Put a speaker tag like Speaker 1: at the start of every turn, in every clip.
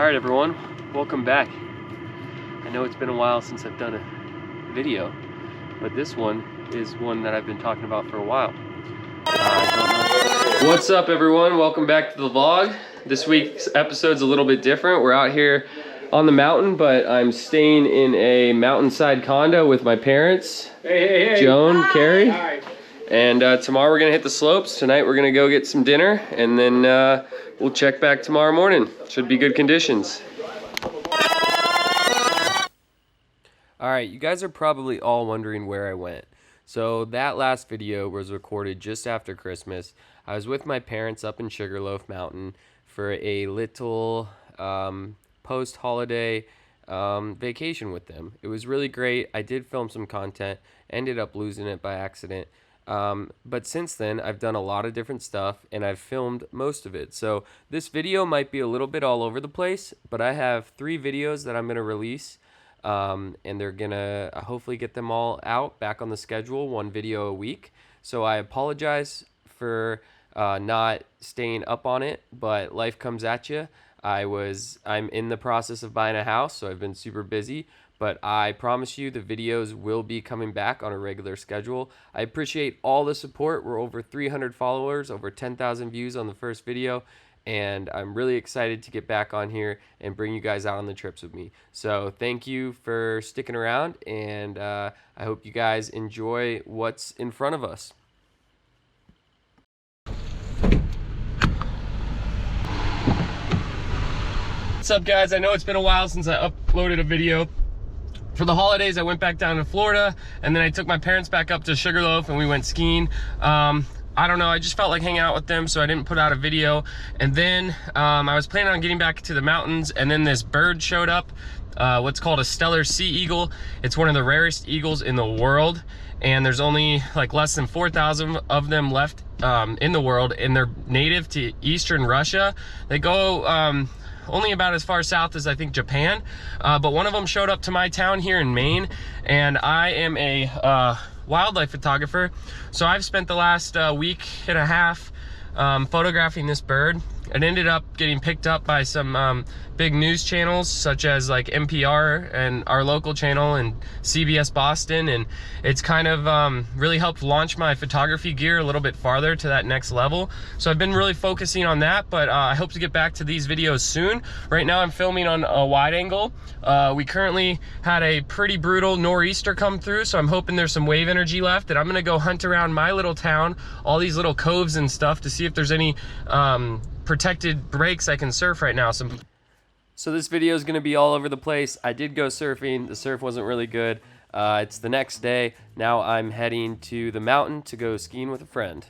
Speaker 1: Alright everyone, welcome back. I know it's been a while since I've done a video, but this one is one that I've been talking about for a while. What's up everyone, welcome back to the vlog. This week's episode's a little bit different. We're out here on the mountain, but I'm staying in a mountainside condo with my parents. Hey. Joan, hi. Carrie. Hi. And tomorrow we're gonna hit the slopes. Tonight we're gonna go get some dinner, and then we'll check back tomorrow morning. Should be good conditions. All right, you guys are probably all wondering where I went. So that last video was recorded just after Christmas. I was with my parents up in Sugarloaf Mountain for a little post-holiday vacation with them. It was really great. I did film some content, ended up losing it by accident. But since then, I've done a lot of different stuff, and I've filmed most of it. So this video might be a little bit all over the place, but I have 3 videos that I'm going to release, and they're going to hopefully get them all out back on the schedule, 1 video a week. So I apologize for not staying up on it, but life comes at you. I'm in the process of buying a house, so I've been super busy. But I promise you the videos will be coming back on a regular schedule. I appreciate all the support. We're over 300 followers, over 10,000 views on the first video. And I'm really excited to get back on here and bring you guys out on the trips with me. So thank you for sticking around, and I hope you guys enjoy what's in front of us. What's up guys? I know it's been a while since I uploaded a video. For the holidays, I went back down to Florida, and then I took my parents back up to Sugarloaf and we went skiing. I don't know, I just felt like hanging out with them, so I didn't put out a video. And then I was planning on getting back to the mountains, and then this bird showed up, what's called a Steller sea eagle. It's one of the rarest eagles in the world, and there's only like less than 4,000 of them left in the world, and they're native to eastern Russia. They go only about as far south as I think Japan, but one of them showed up to my town here in Maine, and I am a wildlife photographer, so I've spent the last week and a half photographing this bird. It ended up getting picked up by some big news channels such as like NPR and our local channel and CBS Boston, and it's kind of really helped launch my photography gear a little bit farther to that next level. So I've been really focusing on that, but I hope to get back to these videos soon. Right now I'm filming on a wide angle. We currently had a pretty brutal nor'easter come through, so I'm hoping there's some wave energy left, and I'm gonna go hunt around my little town, all these little coves and stuff, to see if there's any protected breaks I can surf right now. So this video is going to be all over the place. I did go surfing. The surf wasn't really good. It's the next day. Now I'm heading to the mountain to go skiing with a friend.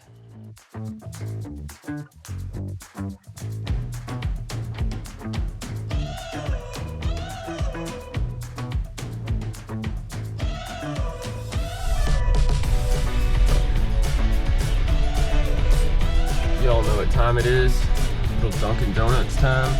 Speaker 1: You all know what time it is. Little Dunkin' Donuts time.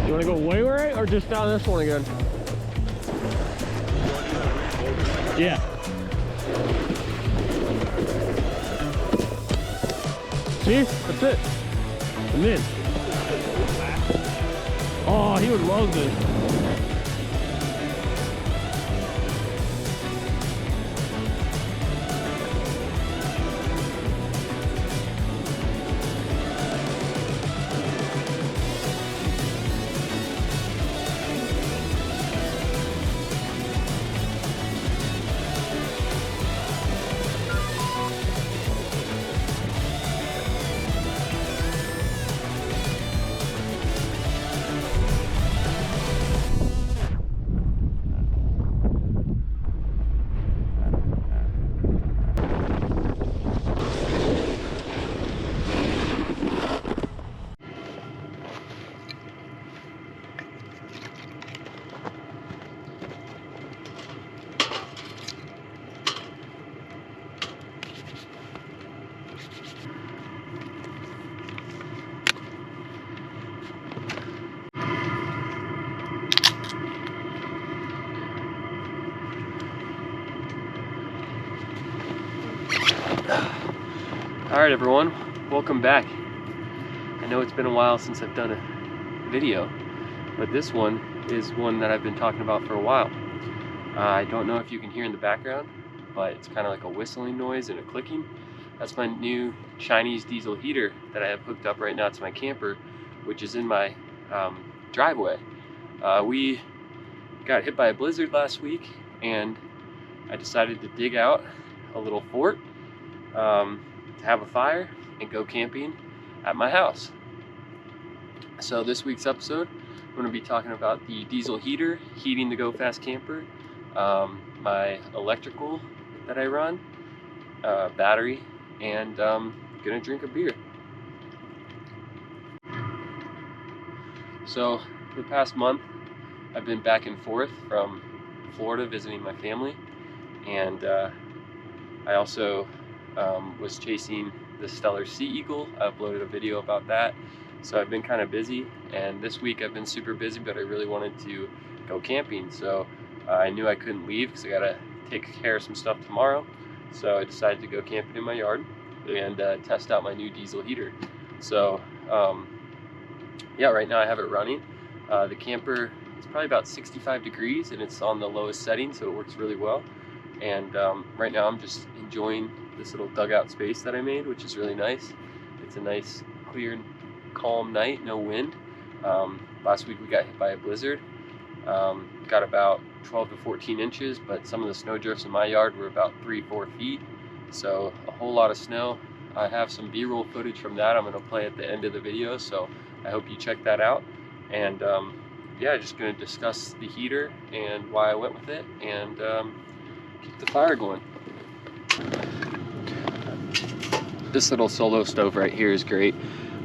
Speaker 1: You want to go way right or just down this one again? Yeah. See? That's it. I'm in. Oh, he would love this. Alright everyone, welcome back. I know it's been a while since I've done a video, but this one is one that I've been talking about for a while. I don't know if you can hear in the background, but it's kind of like a whistling noise and a clicking. That's my new Chinese diesel heater that I have hooked up right now to my camper, which is in my driveway. We got hit by a blizzard last week, and I decided to dig out a little fort to have a fire and go camping at my house. So this week's episode, I'm going to be talking about the diesel heater, heating the Go Fast camper, my electrical that I run, battery, and gonna drink a beer. So the past month, I've been back and forth from Florida visiting my family, and I also was chasing the Stellar Sea Eagle. I uploaded a video about that. So I've been kind of busy, and this week I've been super busy, but I really wanted to go camping. So I knew I couldn't leave because I gotta take care of some stuff tomorrow. So I decided to go camping in my yard and test out my new diesel heater. So yeah, right now I have it running. The camper is probably about 65 degrees and it's on the lowest setting, so it works really well. And right now I'm just enjoying this little dugout space that I made, which is really nice. It's a nice, clear, calm night, no wind. Last week we got hit by a blizzard. Got about 12 to 14 inches, but some of the snow drifts in my yard were about 3-4 feet. So a whole lot of snow. I have some B-roll footage from that I'm going to play at the end of the video, so I hope you check that out. And yeah, just going to discuss the heater and why I went with it, and keep the fire going. This little solo stove right here is great.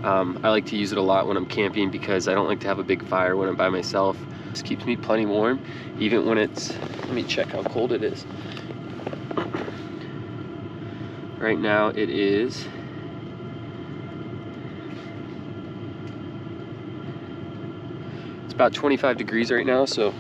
Speaker 1: I like to use it a lot when I'm camping because I don't like to have a big fire when I'm by myself. This keeps me plenty warm, even when it's, let me check how cold it is. Right now it is about 25 degrees right now, so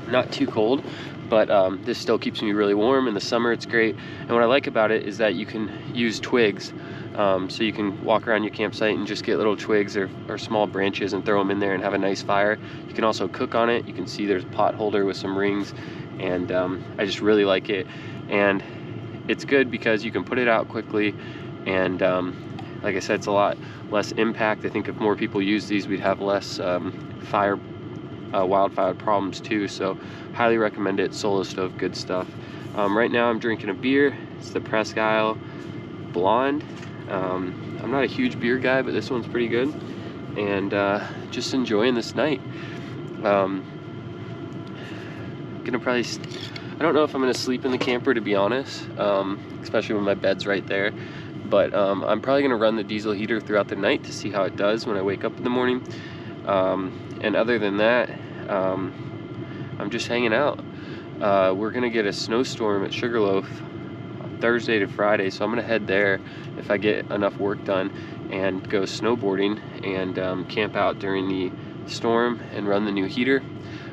Speaker 1: not too cold, but this still keeps me really warm. In the summer it's great, and what I like about it is that you can use twigs, so you can walk around your campsite and just get little twigs or small branches and throw them in there and have a nice fire. You can also cook on it. You can see there's a pot holder with some rings, and I just really like it. And it's good because you can put it out quickly, and like I said, it's a lot less impact. I think if more people use these, we'd have less wildfire problems too. So highly recommend it. Solo stove, good stuff. Right now I'm drinking a beer. It's the Presque Isle Blonde. I'm not a huge beer guy, but this one's pretty good, and just enjoying this night. Gonna probably, I don't know if I'm gonna sleep in the camper, to be honest, especially when my bed's right there. But I'm probably gonna run the diesel heater throughout the night to see how it does when I wake up in the morning. And other than that, I'm just hanging out. We're gonna get a snowstorm at Sugarloaf Thursday to Friday, so I'm gonna head there if I get enough work done and go snowboarding and camp out during the storm and run the new heater.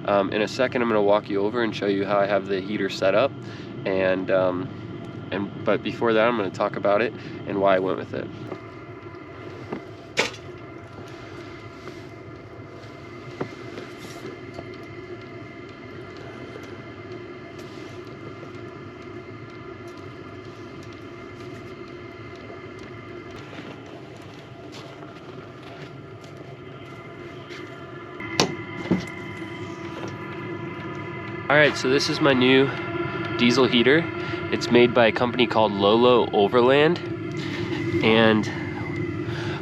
Speaker 1: In a second I'm gonna walk you over and show you how I have the heater set up, but before that I'm going to talk about it and why I went with it. Alright, so this is my new diesel heater. It's made by a company called Lolo Overland, and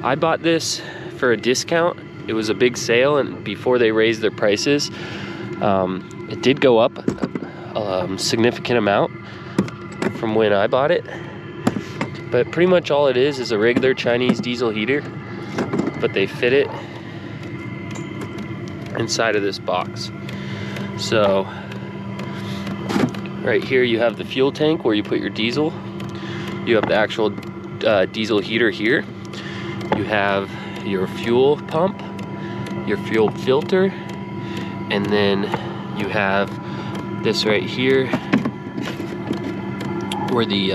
Speaker 1: I bought this for a discount. It was a big sale, and before they raised their prices, it did go up a significant amount from when I bought it. But pretty much all it is a regular Chinese diesel heater, but they fit it inside of this box. So right here you have the fuel tank where you put your diesel. You have the actual diesel heater here. You have your fuel pump, your fuel filter, and then you have this right here where the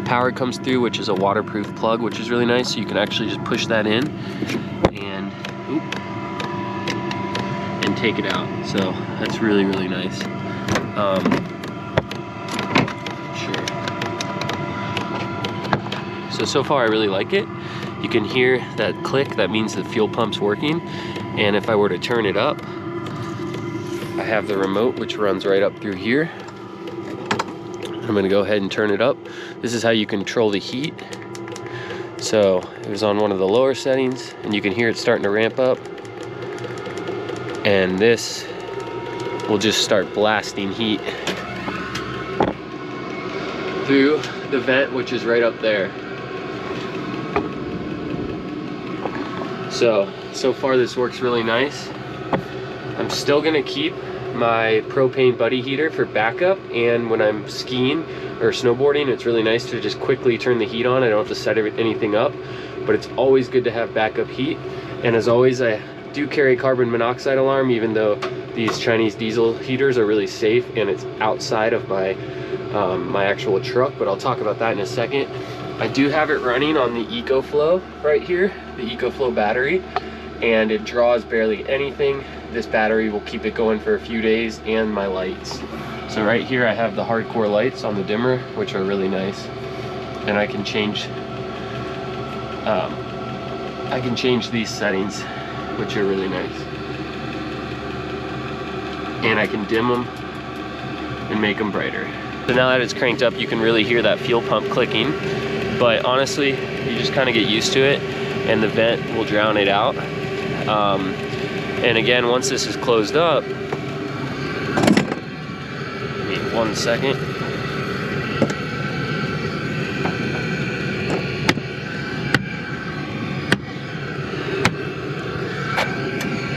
Speaker 1: power comes through, which is a waterproof plug, which is really nice. So you can actually just push that in and take it out. So that's really, really nice. Sure. So far I really like it. You can hear that click, that means the fuel pump's working. And if I were to turn it up, I have the remote which runs right up through here. I'm gonna go ahead and turn it up. This is how you control the heat. So it was on one of the lower settings and you can hear it starting to ramp up. And this will just start blasting heat through the vent, which is right up there. So far this works really nice. I'm still gonna keep my propane buddy heater for backup, and when I'm skiing or snowboarding, it's really nice to just quickly turn the heat on. I don't have to set anything up, but it's always good to have backup heat. And as always, I do carry a carbon monoxide alarm, even though these Chinese diesel heaters are really safe and it's outside of my my actual truck, but I'll talk about that in a second. I do have it running on the EcoFlow right here, the EcoFlow battery, and it draws barely anything. This battery will keep it going for a few days, and my lights. So right here I have the hardcore lights on the dimmer, which are really nice, and I can change these settings, which are really nice, and I can dim them and make them brighter. So now that it's cranked up, you can really hear that fuel pump clicking, but honestly, you just kind of get used to it, and the vent will drown it out. And again, once this is closed up, wait 1 second.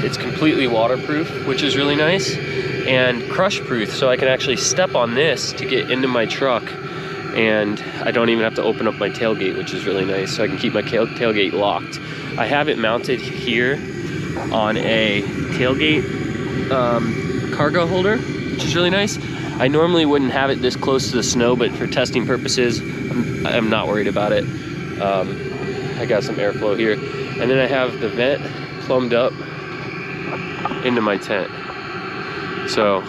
Speaker 1: It's completely waterproof, which is really nice, and crush proof, so I can actually step on this to get into my truck, and I don't even have to open up my tailgate, which is really nice, so I can keep my tailgate locked. I have it mounted here on a tailgate cargo holder, which is really nice. I normally wouldn't have it this close to the snow, but for testing purposes, I'm not worried about it. I got some airflow here, and then I have the vent plumbed up into my tent. So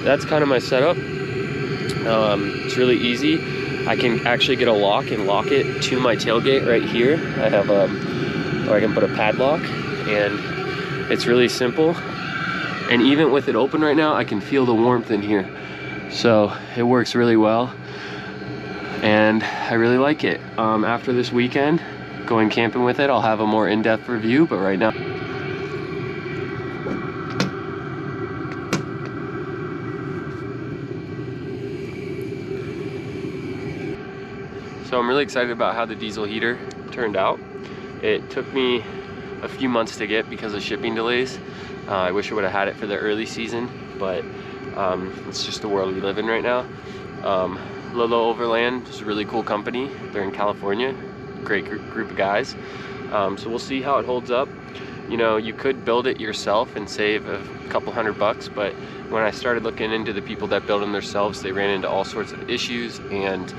Speaker 1: that's kind of my setup. It's really easy. I can actually get a lock and lock it to my tailgate right here. I have or I can put a padlock, and it's really simple. And even with it open right now, I can feel the warmth in here. So it works really well, and I really like it. After this weekend, going camping with it, I'll have a more in-depth review, but right now, so I'm really excited about how the diesel heater turned out. It took me a few months to get because of shipping delays. I wish I would have had it for the early season, but it's just the world we live in right now. Lolo Overland is a really cool company. They're in California, great group of guys. So we'll see how it holds up. You know, you could build it yourself and save a couple $100, but when I started looking into the people that build them themselves, they ran into all sorts of issues, and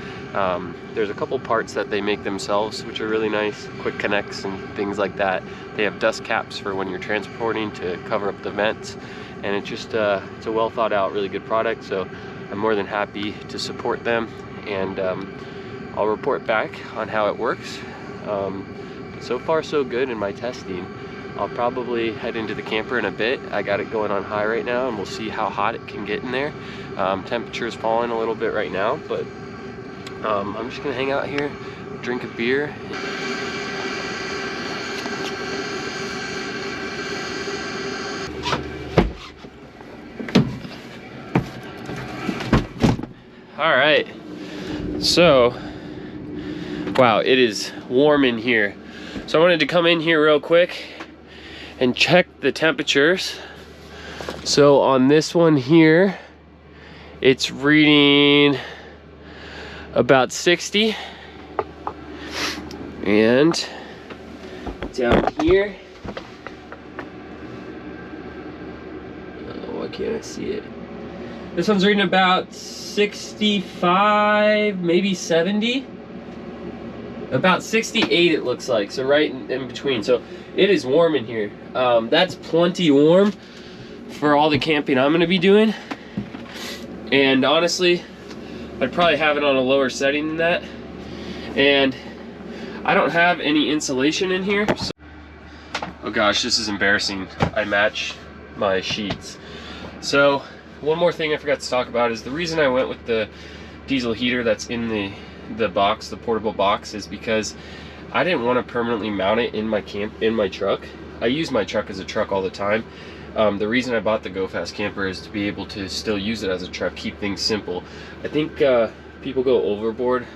Speaker 1: there's a couple parts that they make themselves which are really nice, quick connects and things like that. They have dust caps for when you're transporting to cover up the vents, and it's just it's a well thought out, really good product. So I'm more than happy to support them, and I'll report back on how it works. But so far so good in my testing. I'll probably head into the camper in a bit. I got it going on high right now, and we'll see how hot it can get in there. Temperature's falling a little bit right now, but I'm just gonna hang out here, drink a beer. All right, so, wow, it is warm in here. So I wanted to come in here real quick and check the temperatures. So on this one here, it's reading about 60, and down here, why can't I see it? This one's reading about 65, maybe 70. About 68 it looks like, so right in between. So it is warm in here. That's plenty warm for all the camping I'm gonna be doing. And honestly, I'd probably have it on a lower setting than that. And I don't have any insulation in here. So oh gosh, this is embarrassing. I match my sheets. So one more thing I forgot to talk about is the reason I went with the diesel heater that's in the box, the portable box, is because I didn't want to permanently mount it in my truck. I use my truck as a truck all the time. The reason I bought the Go Fast camper is to be able to still use it as a truck, keep things simple. I think people go overboard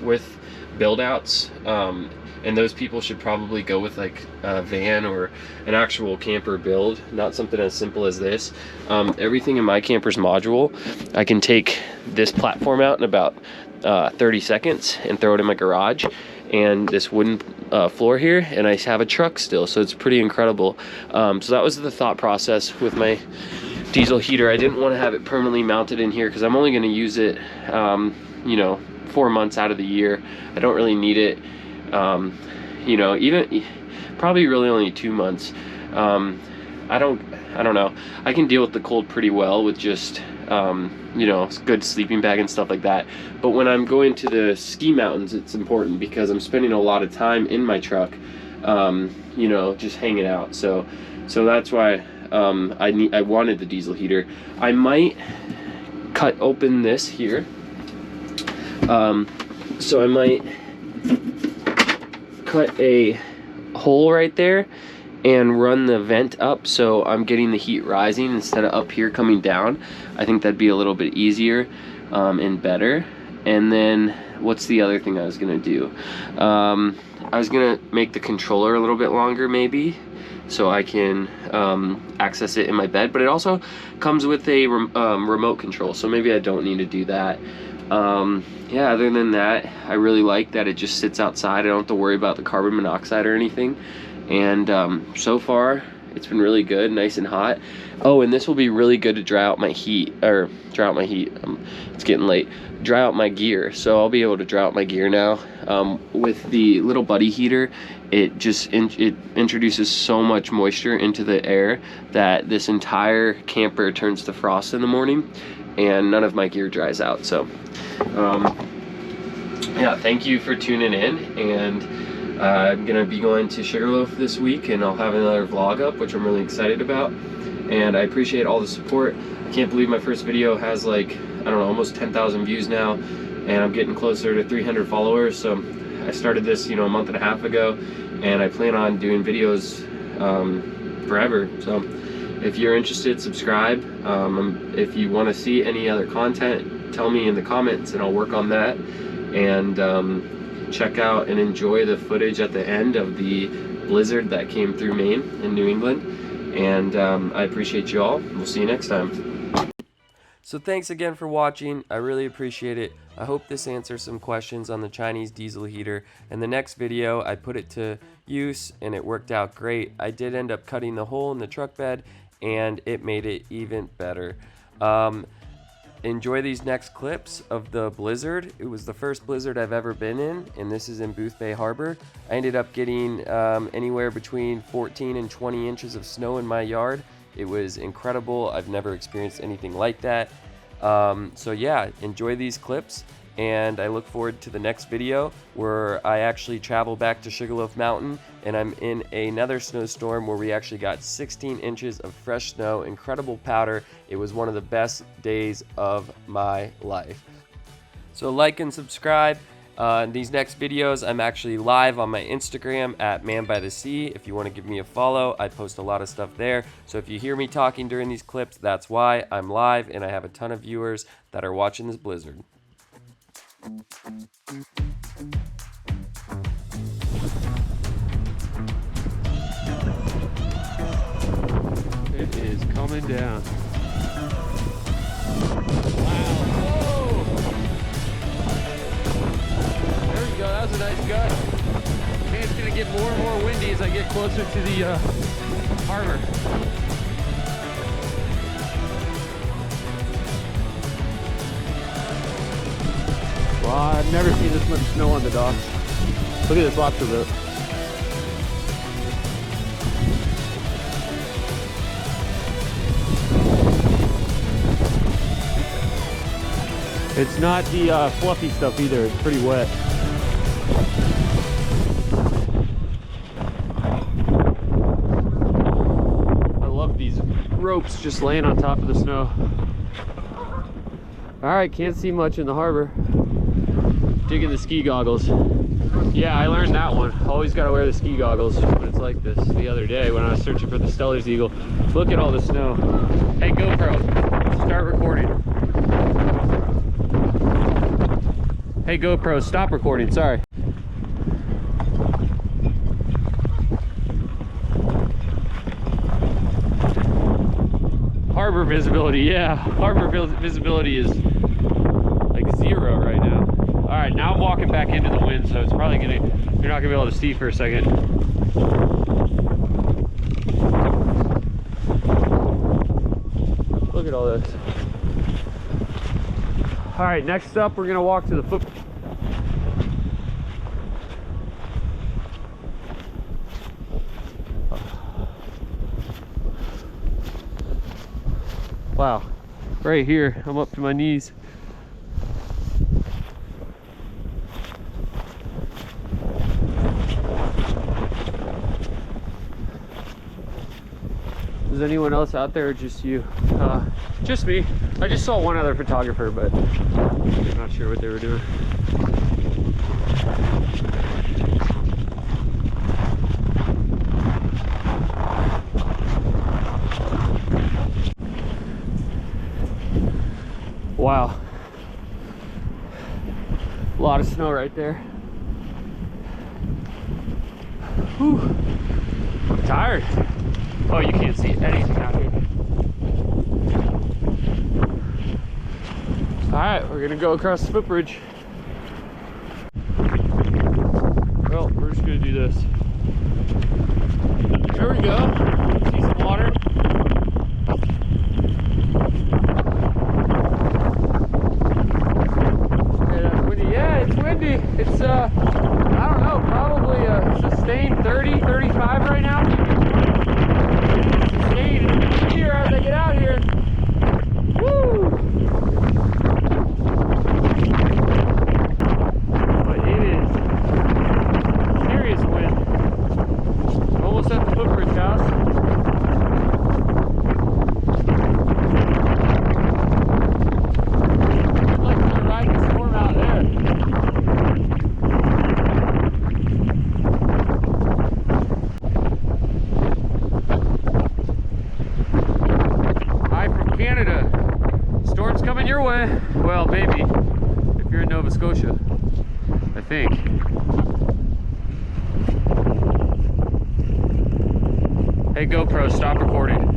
Speaker 1: with build outs, and those people should probably go with like a van or an actual camper build, not something as simple as this. Everything in my camper's modular. I can take this platform out in about 30 seconds and throw it in my garage, and this wooden floor here, and I have a truck still, so it's pretty incredible. So that was the thought process with my diesel heater. I didn't want to have it permanently mounted in here because I'm only going to use it you know, 4 months out of the year. I don't really need it, you know, even probably really only 2 months. I don't know, I can deal with the cold pretty well with just you know, good sleeping bag and stuff like that. But when I'm going to the ski mountains, it's important because I'm spending a lot of time in my truck, you know, just hanging out. So that's why I wanted the diesel heater. I might cut open this here. So I might cut a hole right there and run the vent up so I'm getting the heat rising instead of up here coming down. I think that'd be a little bit easier and better. And then what's the other thing I was gonna do? I was gonna make the controller a little bit longer maybe, so I can access it in my bed, but it also comes with a remote control, so maybe I don't need to do that. Yeah, other than that, I really like that it just sits outside. I don't have to worry about the carbon monoxide or anything. And so far, it's been really good, nice and hot. Oh, and this will be really good to dry out my heat, it's getting late. Dry out my gear, so I'll be able to dry out my gear now. With the little buddy heater, it just it introduces so much moisture into the air that this entire camper turns to frost in the morning, and none of my gear dries out. So yeah, thank you for tuning in, and I'm gonna be going to Sugarloaf this week, and I'll have another vlog up, which I'm really excited about. And I appreciate all the support. I can't believe my first video has like, I don't know, almost 10,000 views now, and I'm getting closer to 300 followers. So I started this, you know, a month and a half ago, and I plan on doing videos forever. So if you're interested, subscribe. If you want to see any other content, tell me in the comments and I'll work on that. And check out and enjoy the footage at the end of the blizzard that came through Maine and New England. And I appreciate you all. We'll see you next time. So thanks again for watching. I really appreciate it. I hope this answers some questions on the Chinese diesel heater. In the next video, I put it to use and it worked out great. I did end up cutting the hole in the truck bed, and it made it even better. Enjoy these next clips of the blizzard. It was the first blizzard I've ever been in, and this is in Booth Bay Harbor. I ended up getting anywhere between 14 and 20 inches of snow in my yard. It was incredible. I've never experienced anything like that. So yeah, enjoy these clips, and I look forward to the next video where I actually travel back to Sugarloaf Mountain, and I'm in another snowstorm where we actually got 16 inches of fresh snow, incredible powder. It was one of the best days of my life. So like and subscribe. These next videos, I'm actually live on my Instagram at Man by the Sea. If you want to give me a follow, I post a lot of stuff there. So if you hear me talking during these clips, that's why. I'm live, and I have a ton of viewers that are watching this blizzard. It is coming down. Wow. Whoa. There we go. That was a nice gust. Man, it's going to get more and more windy as I get closer to the harbor. Wow, I've never seen this much snow on the docks.
Speaker 2: Look at this lobster boat. It's not the fluffy stuff either, it's pretty wet. I love these ropes just laying on top of the snow. Alright, can't see much in the harbor. Digging the ski goggles. Yeah, I learned that one. Always gotta wear the ski goggles when it's like this. The other day when I was searching for the Stellar's Eagle. Look at all the snow. Hey GoPro, start recording. Hey GoPro, stop recording, sorry. Harbor visibility, yeah. Harbor visibility is like 0 right now. All right, now I'm walking back into the wind, so it's probably you're not gonna be able to see for a second. Look at all this. All right, next up, we're gonna walk to the foot. Wow, right here, I'm up to my knees. Is anyone else out there or just you? Just me. I just saw one other photographer, but I'm not sure what they were doing. Wow. A lot of snow right there. Whew. I'm tired. Oh, you can't see anything out here. Alright, we're gonna go across the footbridge. Well, we're just gonna do this. There we go. See some water. Okay, that's windy. Yeah, it's windy. It's I don't know, probably a sustained 30, 35 right now. Here as I get out here. Woo! But it is serious wind. Almost at the footbridge house. I'd like to ride the storm out there. Canada. Storm's coming your way. Well, maybe if you're in Nova Scotia, I think. Hey GoPro, stop recording.